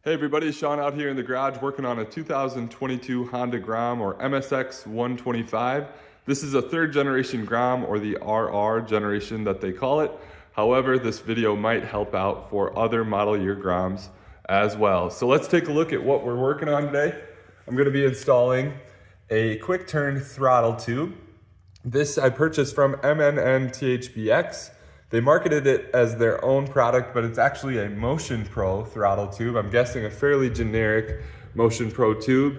Hey everybody, Sean out here in the garage working on a 2022 Honda Grom or MSX125. This is a third generation Grom, or the RR generation that they call it. However, this video might help out for other model year Groms as well. So let's take a look at what we're working on today. I'm going to be installing a quick turn throttle tube. This I purchased from MNNTHBX. They marketed it as their own product, but it's actually a MotionPro throttle tube. I'm guessing a fairly generic MotionPro tube.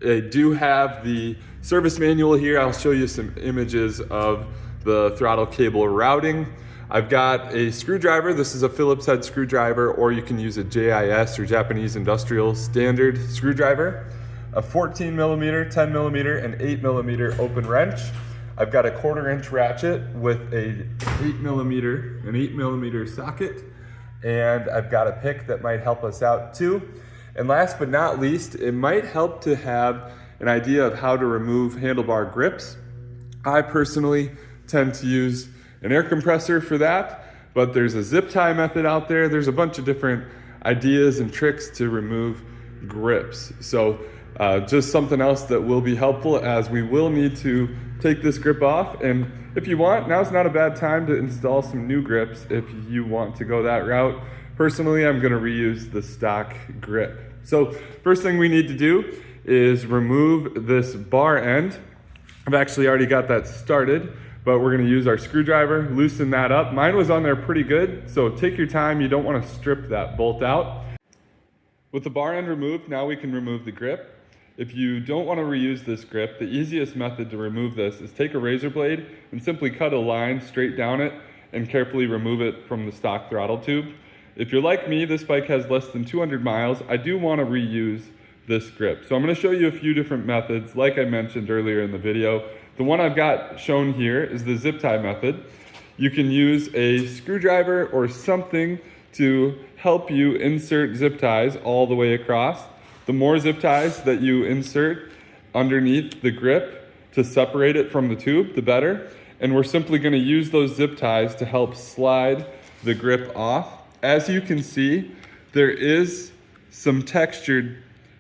They do have the service manual here. I'll show you some images of the throttle cable routing. I've got a screwdriver. This is a Phillips head screwdriver, or you can use a JIS or Japanese Industrial Standard screwdriver. A 14 millimeter, 10 millimeter, and 8 millimeter open wrench. I've got a 1/4 inch ratchet with an 8 millimeter socket, and I've got a pick that might help us out too. And last but not least, it might help to have an idea of how to remove handlebar grips. I personally tend to use an air compressor for that, but there's a zip tie method out there. There's a bunch of different ideas and tricks to remove grips. So just something else that will be helpful, as we will need to take this grip off. And if you want, now's not a bad time to install some new grips if you want to go that route. Personally, I'm going to reuse the stock grip. So first thing we need to do is remove this bar end. I've actually already got that started, but we're going to use our screwdriver, loosen that up. Mine was on there pretty good, so take your time. You don't want to strip that bolt out. With the bar end removed, now we can remove the grip. If you don't want to reuse this grip, the easiest method to remove this is take a razor blade and simply cut a line straight down it and carefully remove it from the stock throttle tube. If you're like me, this bike has less than 200 miles, I do want to reuse this grip. So I'm going to show you a few different methods, like I mentioned earlier in the video. The one I've got shown here is the zip tie method. You can use a screwdriver or something to help you insert zip ties all the way across. The more zip ties that you insert underneath the grip to separate it from the tube, the better. And we're simply going to use those zip ties to help slide the grip off. As you can see, there is some textured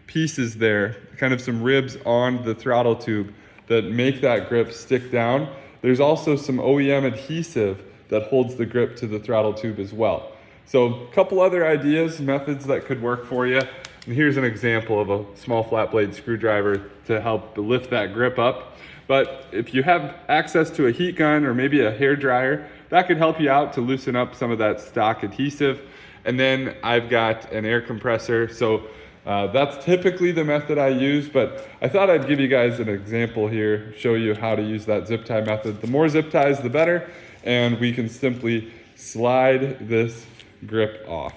pieces there, kind of some ribs on the throttle tube that make that grip stick down. There's also some OEM adhesive that holds the grip to the throttle tube as well. So a couple other ideas, methods that could work for you. And here's an example of a small flat blade screwdriver to help lift that grip up. But if you have access to a heat gun or maybe a hair dryer, that could help you out to loosen up some of that stock adhesive. And then I've got an air compressor. So that's typically the method I use, but I thought I'd give you guys an example here, show you how to use that zip tie method. The more zip ties, the better. And we can simply slide this grip off.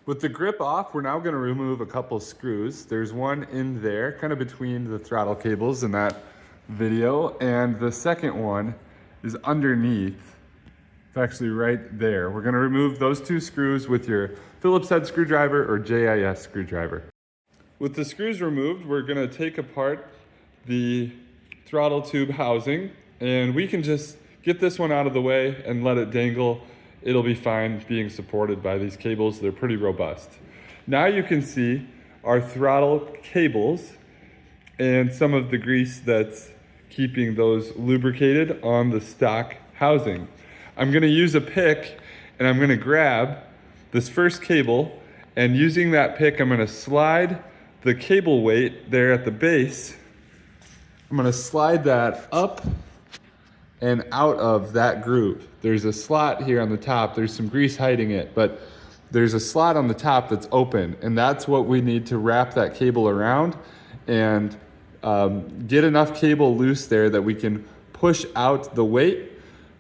With the grip off, we're now going to remove a couple screws. There's one in there, kind of between the throttle cables in that video, and the second one is underneath. It's actually right there. We're going to remove those two screws with your Phillips head screwdriver or JIS screwdriver. With the screws removed, we're going to take apart the throttle tube housing, and we can just get this one out of the way and let it dangle. It'll be fine being supported by these cables. They're pretty robust. Now you can see our throttle cables and some of the grease that's keeping those lubricated on the stock housing. I'm going to use a pick, and I'm going to grab this first cable, and using that pick, I'm going to slide the cable weight there at the base. I'm going to slide that up and out of that groove. There's a slot here on the top. There's some grease hiding it, but there's a slot on the top that's open, and that's what we need to wrap that cable around and get enough cable loose there that we can push out the weight.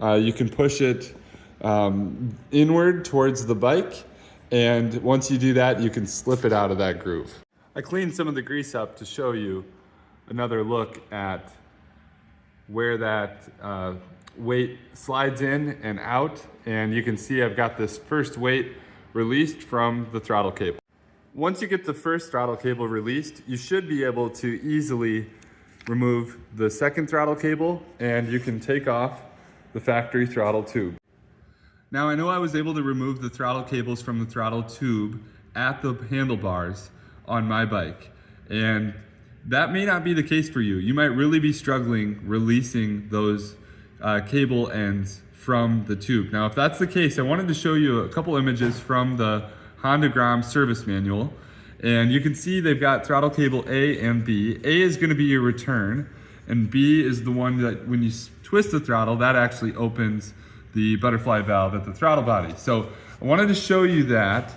You can push it inward towards the bike, and once you do that, you can slip it out of that groove. I cleaned some of the grease up to show you another look at where that weight slides in and out, and you can see I've got this first weight released from the throttle cable. Once you get the first throttle cable released, you should be able to easily remove the second throttle cable, and you can take off the factory throttle tube. Now I know I was able to remove the throttle cables from the throttle tube at the handlebars on my bike. And that may not be the case for you. You might really be struggling releasing those cable ends from the tube. Now, if that's the case, I wanted to show you a couple images from the Honda Grom service manual. And you can see they've got throttle cable A and B. A is going to be your return, and B is the one that when you twist the throttle, that actually opens the butterfly valve at the throttle body. So I wanted to show you that.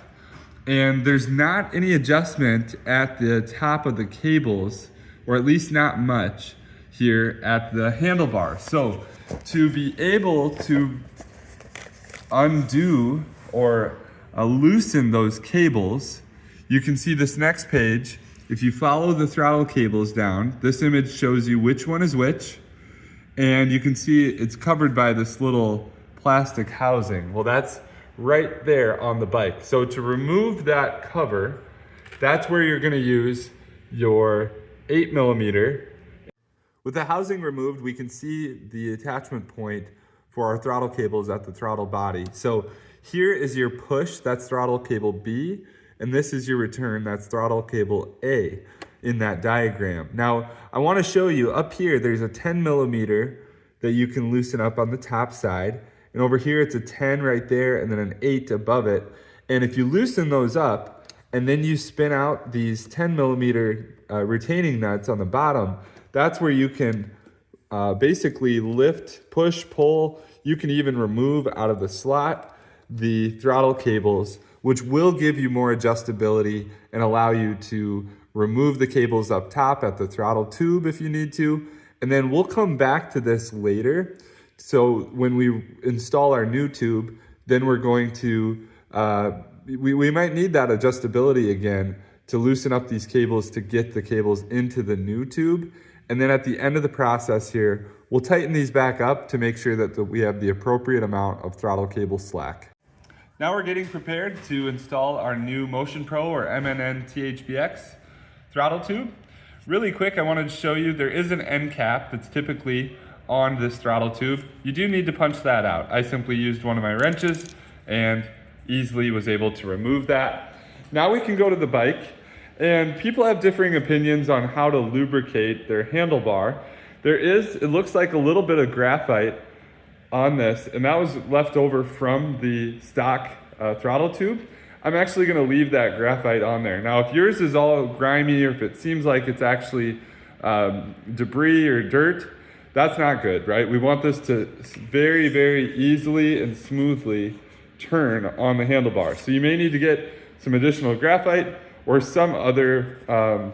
And there's not any adjustment at the top of the cables, or at least not much here at the handlebar. So to be able to undo or loosen those cables, you can see this next page. If you follow the throttle cables down, this image shows you which one is which, and you can see it's covered by this little plastic housing. Well, that's right there on the bike. So to remove that cover, that's where you're going to use your 8mm. With the housing removed, we can see the attachment point for our throttle cables at the throttle body. So here is your push, that's throttle cable B, and this is your return, that's throttle cable A in that diagram. Now, I want to show you up here, there's a 10mm that you can loosen up on the top side. And over here, it's a 10 right there, and then an 8 above it. And if you loosen those up, and then you spin out these 10mm retaining nuts on the bottom, that's where you can basically lift, push, pull. You can even remove out of the slot the throttle cables, which will give you more adjustability and allow you to remove the cables up top at the throttle tube if you need to. And then we'll come back to this later. So when we install our new tube, then we're going to, we might need that adjustability again to loosen up these cables to get the cables into the new tube. And then at the end of the process here, we'll tighten these back up to make sure that we have the appropriate amount of throttle cable slack. Now we're getting prepared to install our new MotionPro or MNNTHBX throttle tube. Really quick, I wanted to show you there is an end cap that's typically on this throttle tube. You do need to punch that out. I simply used one of my wrenches and easily was able to remove that. Now we can go to the bike, and people have differing opinions on how to lubricate their handlebar. It looks like a little bit of graphite on this, and that was left over from the stock throttle tube. I'm actually gonna leave that graphite on there. Now, if yours is all grimy, or if it seems like it's actually debris or dirt, that's not good, right? We want this to very, very easily and smoothly turn on the handlebar. So you may need to get some additional graphite or some other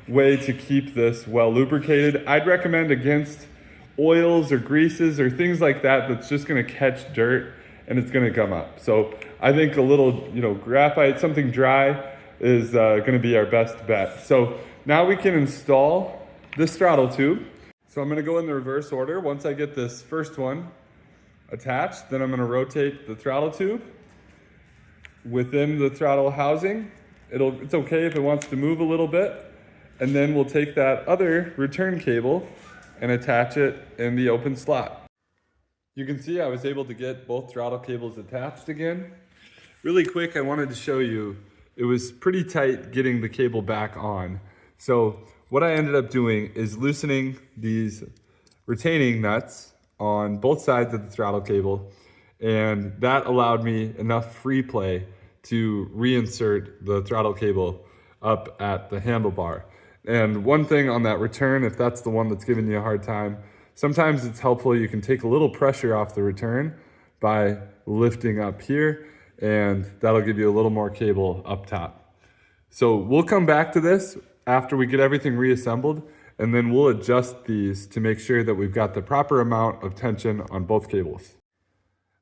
way to keep this well lubricated. I'd recommend against oils or greases or things like that that's just gonna catch dirt and it's gonna gum up. So I think a little, graphite, something dry is gonna be our best bet. So now we can install this throttle tube. So I'm gonna go in the reverse order. Once I get this first one attached, then I'm gonna rotate the throttle tube within the throttle housing. It's okay if it wants to move a little bit. And then we'll take that other return cable and attach it in the open slot. You can see I was able to get both throttle cables attached again. Really quick, I wanted to show you, it was pretty tight getting the cable back on. So what I ended up doing is loosening these retaining nuts on both sides of the throttle cable, and that allowed me enough free play to reinsert the throttle cable up at the handlebar. And one thing on that return, if that's the one that's giving you a hard time, sometimes it's helpful, you can take a little pressure off the return by lifting up here, and that'll give you a little more cable up top. So we'll come back to this after we get everything reassembled, and then we'll adjust these to make sure that we've got the proper amount of tension on both cables.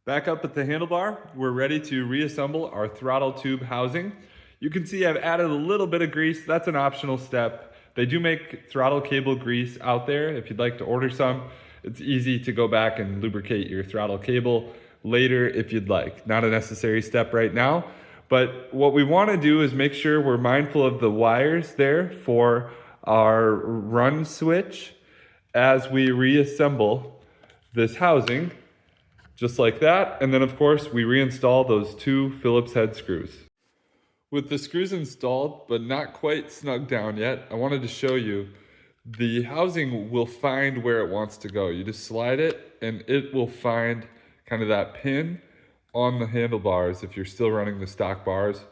Back up at the handlebar, we're ready to reassemble our throttle tube housing. You can see I've added a little bit of grease. That's an optional step. They do make throttle cable grease out there if you'd like to order some. It's easy to go back and lubricate your throttle cable later if you'd like. Not a necessary step right now. But what we want to do is make sure we're mindful of the wires there for our run switch as we reassemble this housing, just like that. And then of course we reinstall those two Phillips head screws. With the screws installed, but not quite snug down yet, I wanted to show you the housing will find where it wants to go. You just slide it and it will find kind of that pin on the handlebars if you're still running the stock bars.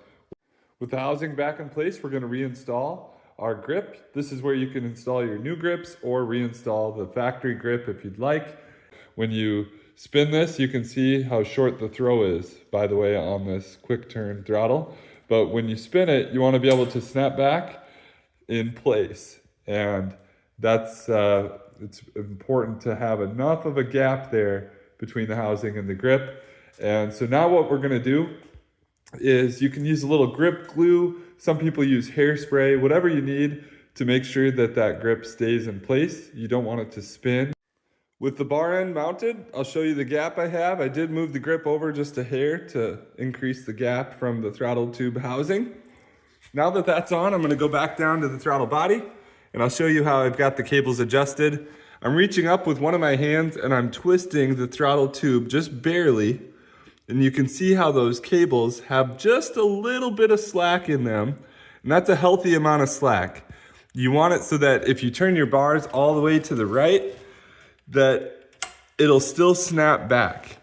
With the housing back in place, we're going to reinstall our grip. This is where you can install your new grips or reinstall the factory grip if you'd like. When you spin this, you can see how short the throw is, by the way, on this quick turn throttle. But when you spin it, you want to be able to snap back in place. And that's it's important to have enough of a gap there between the housing and the grip. And so now what we're going to do is you can use a little grip glue. Some people use hairspray, whatever you need to make sure that that grip stays in place. You don't want it to spin. With the bar end mounted, I'll show you the gap I have. I did move the grip over just a hair to increase the gap from the throttle tube housing. Now that that's on, I'm going to go back down to the throttle body and I'll show you how I've got the cables adjusted. I'm reaching up with one of my hands and I'm twisting the throttle tube just barely. And you can see how those cables have just a little bit of slack in them. And that's a healthy amount of slack. You want it so that if you turn your bars all the way to the right, that it'll still snap back.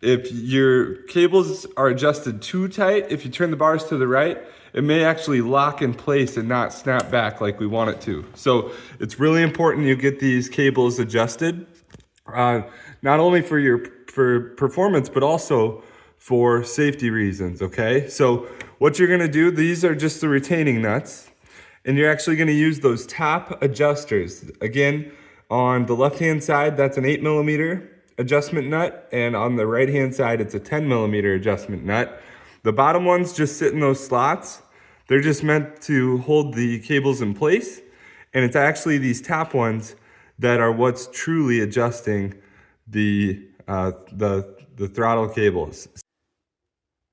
If your cables are adjusted too tight, if you turn the bars to the right, it may actually lock in place and not snap back like we want it to. So it's really important you get these cables adjusted, not only for performance, but also for safety reasons, okay? So what you're gonna do, these are just the retaining nuts, and you're actually gonna use those top adjusters. Again, on the left-hand side, that's an 8mm adjustment nut, and on the right-hand side, it's a 10mm adjustment nut. The bottom ones just sit in those slots. They're just meant to hold the cables in place, and it's actually these top ones that are what's truly adjusting the throttle cables.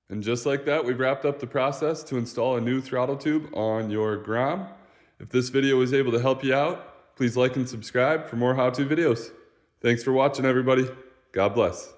And just like that, we've wrapped up the process to install a new throttle tube on your Grom. If this video was able to help you out, please like and subscribe for more how-to videos. Thanks for watching, everybody. God bless.